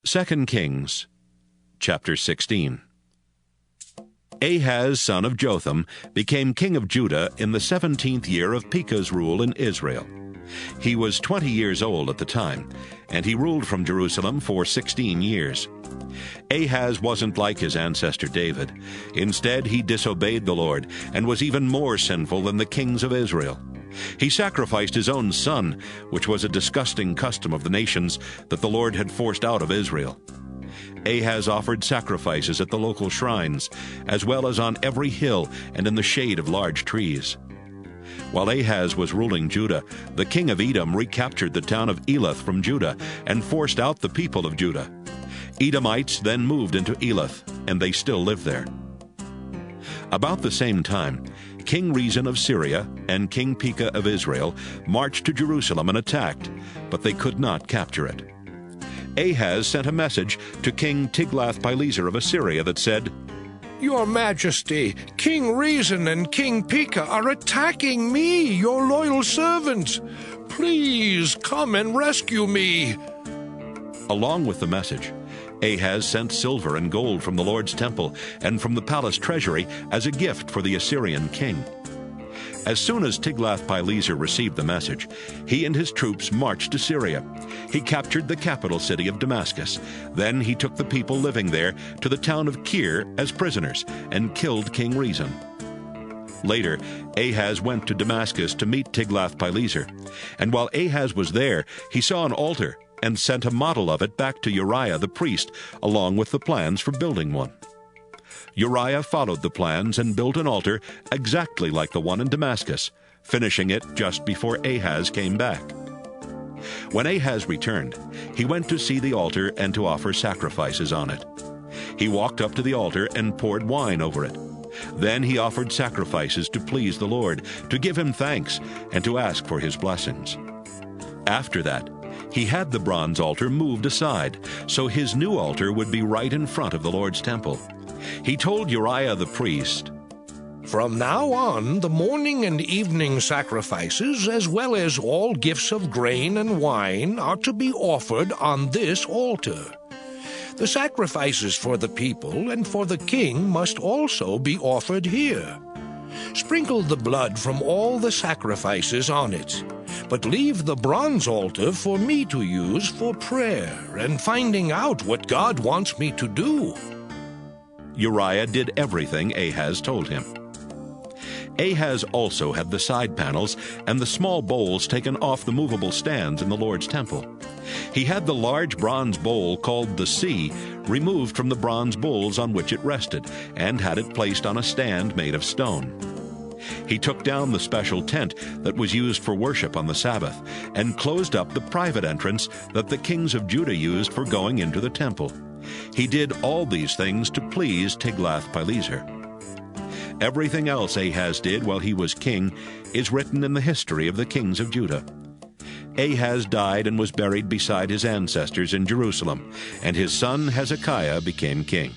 2 Kings chapter 16. Ahaz, son of Jotham, became king of Judah in the 17th year of Pekah's rule in Israel. He was 20 years old at the time, and he ruled from Jerusalem for 16 years. Ahaz wasn't like his ancestor David. Instead, he disobeyed the Lord and was even more sinful than the kings of Israel. He sacrificed his own son, which was a disgusting custom of the nations that the Lord had forced out of Israel. Ahaz offered sacrifices at the local shrines, as well as on every hill and in the shade of large trees. While Ahaz was ruling Judah, the king of Edom recaptured the town of Elath from Judah and forced out the people of Judah. Edomites then moved into Elath, and they still live there. About the same time, King Rezin of Syria and King Pekah of Israel marched to Jerusalem and attacked, but they could not capture it. Ahaz sent a message to King Tiglath-Pileser of Assyria that said, "Your Majesty, King Rezin and King Pekah are attacking me, your loyal servant. Please come and rescue me." Along with the message, Ahaz sent silver and gold from the Lord's temple and from the palace treasury as a gift for the Assyrian king. As soon as Tiglath-Pileser received the message, he and his troops marched to Syria. He captured the capital city of Damascus. Then he took the people living there to the town of Kir as prisoners and killed King Rezin. Later, Ahaz went to Damascus to meet Tiglath-Pileser, and while Ahaz was there, he saw an altar and sent a model of it back to Uriah the priest, along with the plans for building one. Uriah followed the plans and built an altar exactly like the one in Damascus, finishing it just before Ahaz came back. When Ahaz returned, he went to see the altar and to offer sacrifices on it. He walked up to the altar and poured wine over it. Then he offered sacrifices to please the Lord, to give him thanks, and to ask for his blessings. After that, he had the bronze altar moved aside, so his new altar would be right in front of the Lord's temple. He told Uriah the priest, "From now on, the morning and evening sacrifices, as well as all gifts of grain and wine, are to be offered on this altar. The sacrifices for the people and for the king must also be offered here. Sprinkle the blood from all the sacrifices on it, but leave the bronze altar for me to use for prayer and finding out what God wants me to do." Uriah did everything Ahaz told him. Ahaz also had the side panels and the small bowls taken off the movable stands in the Lord's temple. He had the large bronze bowl called the sea removed from the bronze bowls on which it rested, and had it placed on a stand made of stone. He took down the special tent that was used for worship on the Sabbath, and closed up the private entrance that the kings of Judah used for going into the temple. He did all these things to please Tiglath-Pileser. Everything else Ahaz did while he was king is written in the history of the kings of Judah. Ahaz died and was buried beside his ancestors in Jerusalem, and his son Hezekiah became king.